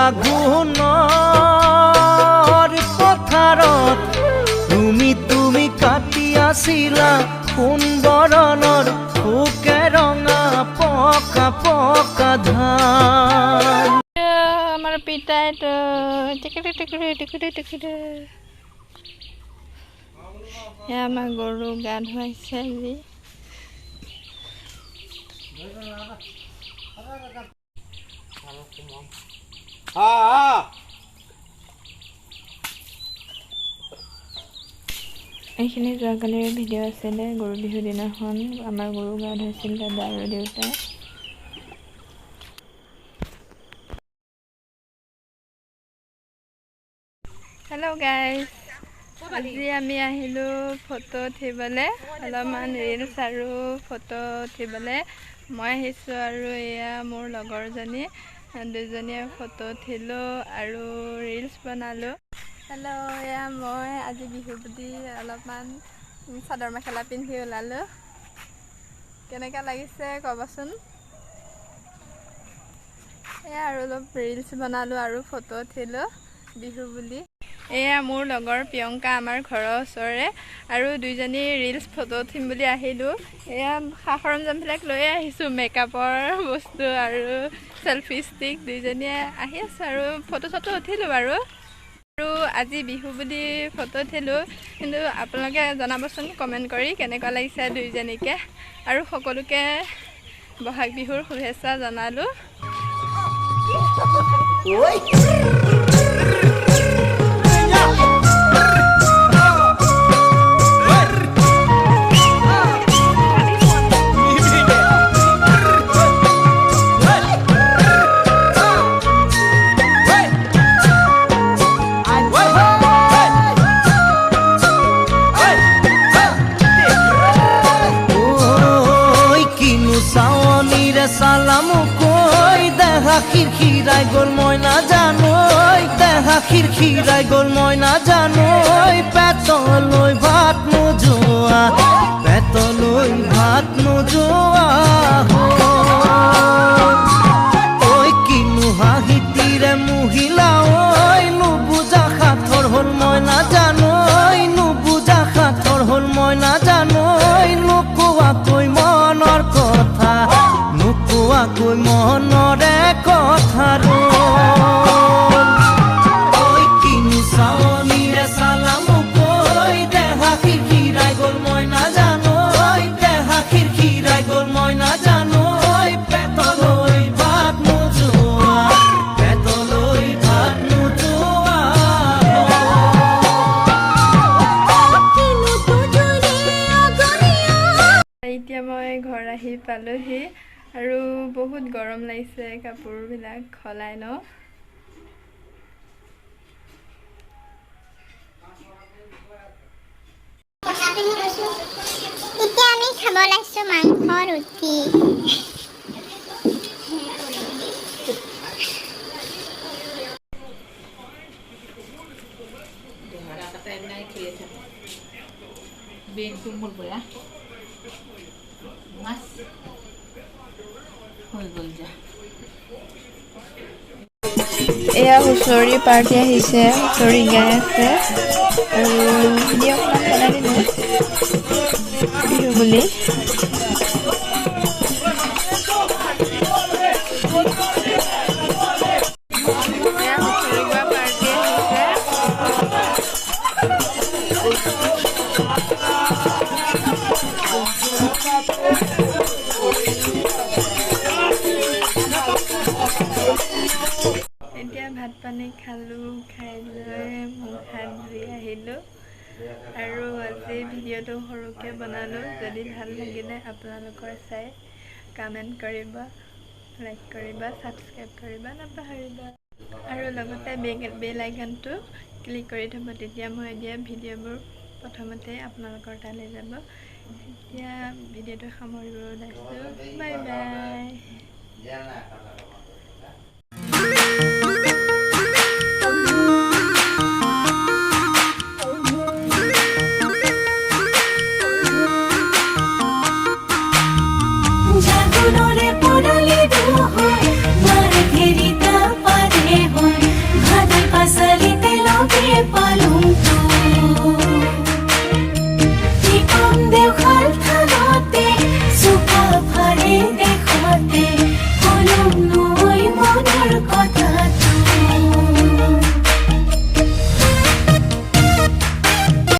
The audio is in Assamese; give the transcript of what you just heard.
আগুনৰ পথাৰত তুমি কাটি আছিলা সোণ বৰণৰ পোকে ৰঙা পকা পকা ধান। আমাৰ পিতাই তো আমাৰ গৰু গা ধুৱাইছে আজি। এইখিনি যোৱাকালিৰ ভিডিঅ' আছিলে গৰু বিহুৰ দিনাখন আমাৰ গৰু গা ধুৱাইছিল দাদা আৰু দেউতাই। হেল্ল' গাইজ, আজি আমি আহিলোঁ ফটো উঠিবলৈ, অলপমান ৰিলছ আৰু ফটো উঠিবলৈ। মই আহিছোঁ আৰু এয়া মোৰ লগৰজনী, দুজনীয়ে ফটো উঠিলোঁ আৰু ৰিলছ বনালোঁ। হেল্ল', এয়া মই আজি বিহু বুলি অলপমান চাদৰ মেখেলা পিন্ধি ওলালোঁ। কেনেকুৱা লাগিছে ক'বচোন। এয়া আৰু অলপ ৰিলছ বনালোঁ আৰু ফটো উঠিলোঁ বিহু বুলি। এয়া মোৰ লগৰ প্ৰিয়ংকা, আমাৰ ঘৰৰ ওচৰৰে, আৰু দুইজনী ৰিলছ ফটো উঠিম বুলি আহিলোঁ। এয়া সা সৰঞ্জামবিলাক লৈ আহিছোঁ, মেকআপৰ বস্তু আৰু চেলফি ষ্টিক। দুইজনীয়ে আহি আছোঁ আৰু ফটো চটো উঠিলোঁ বাৰু। আৰু আজি বিহু বুলি ফটো উঠিলোঁ, কিন্তু আপোনালোকে জনাবচোন কমেণ্ট কৰি কেনেকুৱা লাগিছে দুইজনীকে, আৰু সকলোকে বহাগ বিহুৰ শুভেচ্ছা জনালোঁ। চালামো কৈ দেহা খিৰখিৰাই গ'ল মই নাজানো, দেহা খিৰখিৰাই গ'ল মই নাজানো। পেটলৈ ভাত নোযোৱা, পেটলৈ ভাত নোযোৱা ঐ কিনো হাঁহিতিৰে মহিলা ঐ নুবুজা সাঁথৰ হ'ল মই নাজানো, নুবুজা সাঁথৰ হ'ল মই নাজানো। নোকোৱাকৈ মনৰ কথা, নোকোৱাকৈ মনৰে কথা কিনো চাৱনীৰে চালামো কৈ দেহা খিৰখিৰাই গ'ল মই নাজানো, দেহা খিৰখিৰাই গ'ল মই নাজানো। পেটলৈ ভাত নোযোৱা, পেটলৈ ভাত নোযোৱা। এতিয়া মই ঘৰ আহি পালোহি আৰু বহুত গৰম লাগিছে, কাপোৰবিলাক সলাই লওঁ। এতিয়া আমি খাব লাগিছোঁ মাংস ৰুটি। এয়া হুঁচৰি পাৰ্টি আহিছে, হুঁচৰি গাই আছে আৰু ভিডিঅ' অকণমান বনাই দিলোঁ বিহু বুলি। এয়া হুঁচৰি গোৱা পাৰ্টি আহিছে। এতিয়া ভাত পানী খালোঁ, খাই লৈ মুখ হাত ধুই আহিলোঁ আৰু আজি ভিডিঅ'টো সৰুকৈ বনালোঁ। যদি ভাল লাগিলে আপোনালোকৰ চাই কমেণ্ট কৰিব, লাইক কৰিব, ছাবস্ক্ৰাইব কৰিব নাপাহৰিব, আৰু লগতে বেল আইকনটো ক্লিক কৰি থ'ব, তেতিয়া মই দিয়া ভিডিঅ'বোৰ প্ৰথমতে আপোনালোকৰ তালৈ যাব। এতিয়া ভিডিঅ'টো সামৰিব ওলাইছোঁ। Bye bye.